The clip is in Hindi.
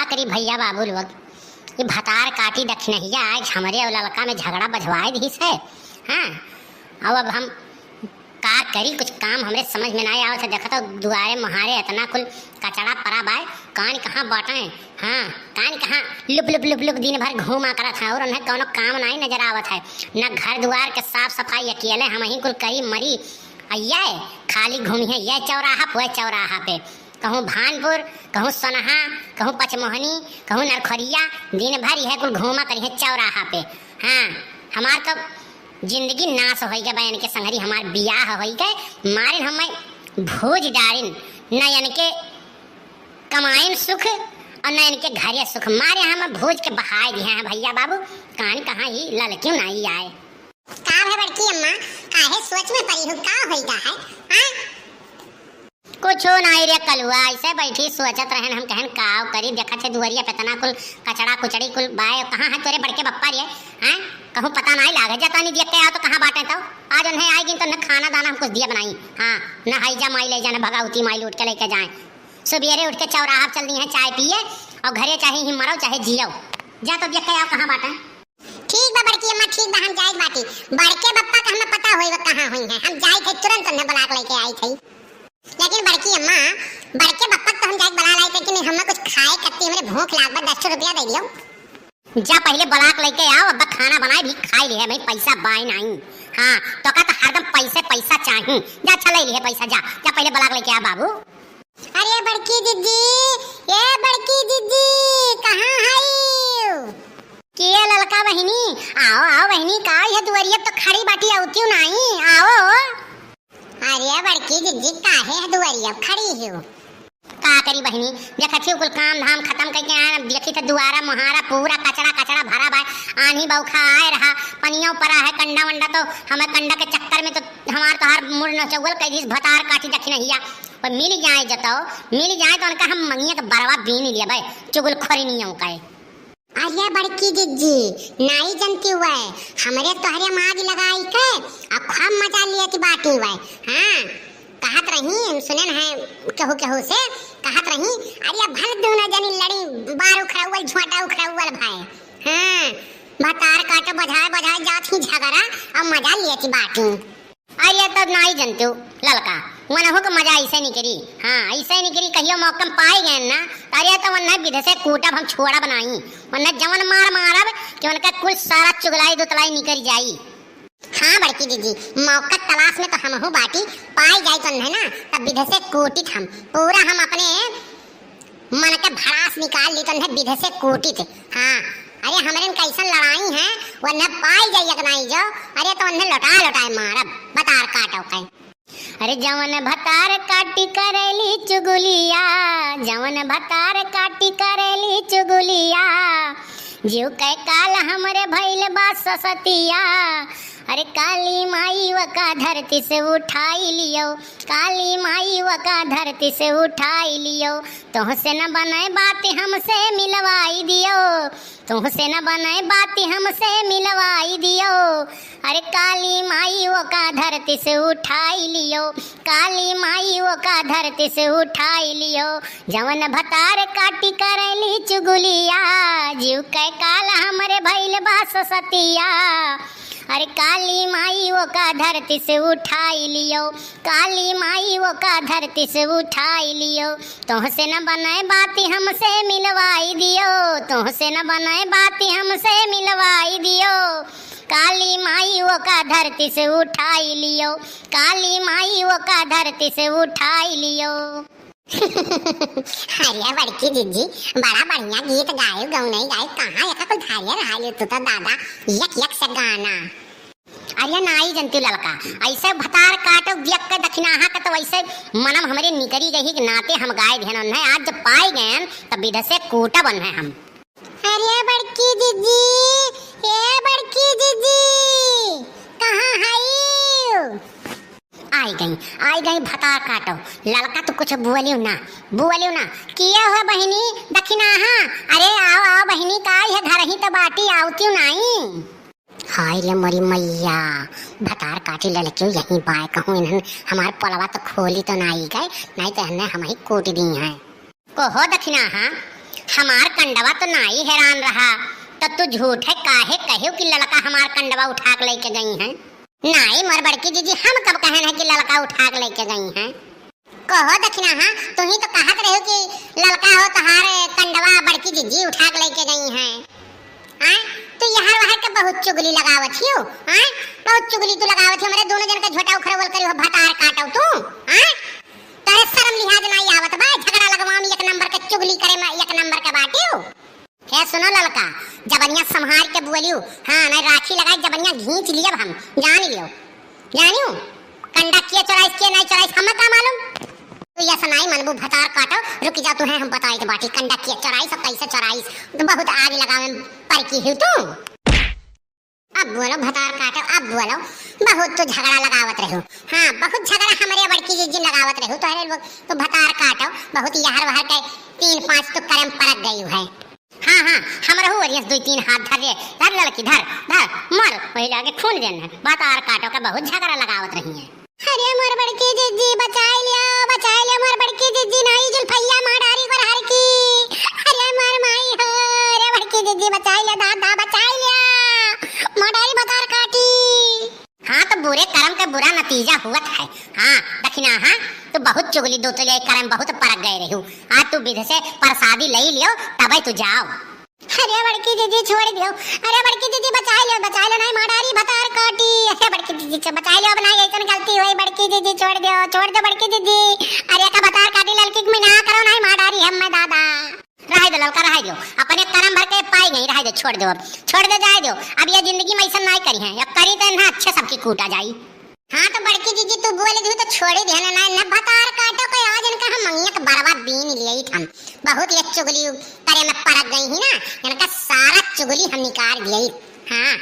करी भैया बाबू लोग, ये भतार काटी दक्षिणहिया आज हमारे और लड़का में झगड़ा बजवाए दी है। हाँ, और अब हम का करी, कुछ काम हमरे समझ में नहीं आवत है। देखा तो दुआरे महारे इतना कुल कचड़ा पड़ा बाय, कान कहाँ बाटे। हाँ, कान कहाँ लुप लुप लुप लुप दिन भर घूमा करत है और उन्हें कोनो काम नहीं नजर आवत है। न घर दुआर के साफ सफाई अकेले हम ही कुल करी मरी अय्या खाली घूमी है ये चौराहा पे चौराहा पे, कहूँ भानपुर, कहूँ सोनहा, कहूँ पचमोहनी, कहूँ नरखरिया, दिन भर यह कुल घूमा करी है चौराहा पे। हाँ, हमार तो जिंदगी नाश हो गया बहन के संगरी, हमार बियाह हो गए मारे हम भूज डारिन न इनके कमाइन सुख और न इनके घरे सुख, मारे हम भूज के बहाय दिए हैं भैया बाबू। कान कहाँ ही लड़कियों नहीं आए। का है बड़की अम्मा, काहे सोच में पड़ी हो, का होइगा है? हां, कुछ नहीं रे कलुआ, ऐसे बैठी सोचत रहन हम कहन काव करी। देखा छे दुवरिया पे तना कुल कचड़ा कुचड़ी कुल बाय, कहाँ है तोरे बड़के बप्पा रे? हैं, कहूँ पता नहीं लागे जाता नहीं देख के आओ तो कहाँ बाटे तो आज उन्हें आएगी तो न खाना दाना हम कुछ दिया बनाई। हाँ, न हाईजा माई ले जाना भगावती माई लूट के लेके जाए। सुबेरे उठ के चौराहा चल दी है चाय पिए और घरे चाहे ही मरो चाहे जियो, जा तो देख के आओ कहाँ बाटे। ठीक बा बड़की अम्मा, ठीक बा, हम जाई बाटी। बड़के बप्पा का हमें पता होई कहां होई है, हम जाई थे तुरंत उन्हें बुला के लेके आई थी। लेकिन बड़की अम्मा, बड़के बप्पा तो हम जाई बुला लाई थे कि हमें कुछ खाए कत्ती, हमरे भूख लाग बा, 10 रुपया दे दियो। जा पहले बुला के लेके आओ, अब खाना बनाए भी खाई ले भाई, पैसा बाय नहीं। हाँ, तो का तो हरदम पैसा चाहिए। जा चले लिए पैसा, जा जा पहले बुला के लेके आ बाबू। अरे बड़की दीदी, ये बड़की दीदी कहां है? के ललका बहिनी, आओ आओ बहिनी, का है दुवरिया तो खड़ी बाटी आउती नहीं, आओ। अरे बड़की दीदी काहे है दुवरिया खड़ी हो? का करी बहिनी, देखा थी कुल काम धाम खत्म करके आए, देखी तो दुआरा मुहारा पूरा कचड़ा कचड़ा भरा बा, आनी बौखा आए रहा, पनियों परा है कंडा वंडा, तो हमें कंडा के चक्कर में तो हमार तो हर मुड़ न चौगल कई भतार काटी दक्षिणहिया और मिल जाए जताओ, मिल जाए तो उनका हम मंगिया तो बरवा बीन लिया भाई, चुगल खोरी नहीं होका। अरे बड़की दीदी नहीं जानती हुआ है, हमारे तोहरे माग लगाई के अब खूब मजा लिए थी बाटी हुआ है। हाँ, कहत रही सुनन है कहू से कहत रही, अरे भल दोनों जनी लड़ी बार उखड़ावल झोटा उखड़ावल भाई। हाँ, भतार काटो बजाए जात ही झगड़ा अब मजा लिए थी बाटी। अरे तो नहीं जानते हो ललका, मन हो के मजा ऐसे नहीं करी। हाँ, ऐसे नहीं करी, कहियो मौका पाए गए ना, अरे तो वन्ना विध से कूटब हम छोड़ा बनाई, वन्ना जवन मारब कि उनका कुल सारा चुगलाई दुतलाई निकल जाई। हाँ बड़की दीदी, मौका तलाश में तो हम हो बाटी, पाई जाए तो है ना, तब विध से कूटित हम पूरा हम अपने मन के भड़ास निकाल ली तो विध से कूटित। हाँ, अरे हमारे कैसा लड़ाई है वरना पाई जाइए नहीं जो, अरे तो उन्हें लौटाए मारब बतार काटो के। अरे जवन भतार काटी करेली चुगुलिया, जवन भतार काटी करेली चुगुलिया, जीव के काल हमरे भइल बा ससतिया। अरे काली माई वका धरती से उठाई लियो, काली माई वका धरती से उठाई लियो, तुहसे न बनाए बात हमसे मिलवाई दियो, तुहसे न बनाए बात हमसे मिलवाई दियो। अरे काली माई वका धरती से उठाई लियो, काली माई वका धरती से उठाई लियो, जवन भतार काटी करेली चुगुलिया, जीव के काल हमरे भइल बा ससतिया। अरे काली माई वो का धरती से उठाई लियो, काली माई वो का धरती से उठाई लियो, तुहसे न बनाए बाती हमसे मिलवाई दियो, तुहसे न बनाए बाती हमसे मिलवाई दियो, काली माई वो का धरती से उठाई लियो, काली माई वो का धरती से उठाई लियो। अरे बड़की दीदी बड़ा बढ़िया गीत गायो, गाँव नहीं गाय कहाँ यका कोई धारिया रहा ले तो दादा यक से गाना। अरे नाई जनती लड़का, ऐसे भतार काटो दियक के दक्षिणाहा का तो वैसे मनम हमारे निकरी गई कि नाते हम गाय ध्यान है, आज जब पाए गए तब विध से कूटा बन है हम। अरे बड़की दीदी, ये बड़की दीदी कहाँ है? आई गई भतार काटो लड़का, तो कुछ बुअलियो ना किया हो बहिनी दक्षिणाहा। अरे आओ बहिनी, का है घर ही तो बाटी आवती नहीं। हाय रे मोरी मैया, भतार काटी लड़कियों यहीं बाय कहूँ, इन्हें हमारे पलवा तो खोली तो नहीं गए, नहीं तो इन्हें हम ही कूट दी हैं। को हो दक्षिणाहा, हमार कंडवा तो नाई हैरान रहा, तब तू झूठ है काहे कहो कि लड़का हमार कंडवा उठा के लेके गई हैं। नाई मोर बड़की जीजी हम कब कहन है कि लड़का उठा के लेके गई हैं। कहो दक्षिणा हाँ तुम ही तो कहत रहे हो कि लड़का हो तहारे कंडवा बड़की जीजी उठा के लेके गई हैं। आए तो यहाँ वहाँ के बहुत चुगली लगावत हियो। आए बहुत चुगली तू लगावत है, हमारे दोनों जन का झोटा उखड़वल करी हो भतार काटो तू। आए तारे शर्म लिहाज नहीं आवत बा, झगड़ा लगवाम एक नंबर के चुगली करे में एक नंबर के बाटियो। हे सुनो लड़का जबनिया संभाल के बोलियो, हाँ नहीं राखी लगाई जबनिया घींच लिया हम जान लियो जानियो कंडा किए चौराइस किए नहीं चौराइस हमें का मालूम। तो यह सुनाई मनबू भतार काटो रुक जा तू है हम बताई के बाटी कंडा किए चौराइस और कैसे चौराइस तो बहुत आग लगावे पर की हो तू। अब बोलो भतार काटो अब बोलो, बहुत तो झगड़ा लगावत रहो। हाँ बहुत झगड़ा हमारे बड़की जीजी लगावत रहो तो अरे तो भतार काटो बहुत यार वहां के 3-5 तो करम परक गई है। हाँ हाँ हमारा हो रही 2-3 हाथ धर लड़की धर मर वही जाके खून देना भतार काटो का बहुत झगड़ा लगावत रही है। अरे मोर बड़की जीजी बचा लिया मोर बड़की जीजी नहीं जुल्फैया माडारी को हर की। अरे मोर माई हो अरे बड़की जीजी बचा लिया दादा बचा लिया माडारी भतार काटी। हाँ तो बुरे कर्म का बुरा नतीजा हुआ है। हाँ दक्षिणा हाँ तो बहुत चुगली दो तो ये कर्म बहुत परक गए रहू। आज तू विध से प्रसादी ले लियो तब तू जाओ। अरे बड़की दीदी छोड़ दियो, अरे बड़की दीदी बचा लो नहीं माडारी भतार काटी। अरे बड़की दीदी बचा लो अब नहीं ऐसा गलती हुई बड़की दीदी छोड़ दो बड़की दीदी। अरे का भतार काटी लड़की में ना करो नहीं माडारी हम मैं दादा रह दो लड़का रह दो अपने कर्म भर के पाई नहीं रह दो छोड़ दो जाए दो अब ये जिंदगी में ऐसा नहीं करी है अब करी तो ना अच्छे सबकी कूटा जाई। हाँ तो बड़की दीदी तू बोले दी तो छोड़ी देना ना भतार काटो कोई आज इनका हम मंगिया का बरवा बीन लिए हम बहुत ये चुगली करे में परक गई ही ना इनका सारा चुगली हम निकाल दिए। हाँ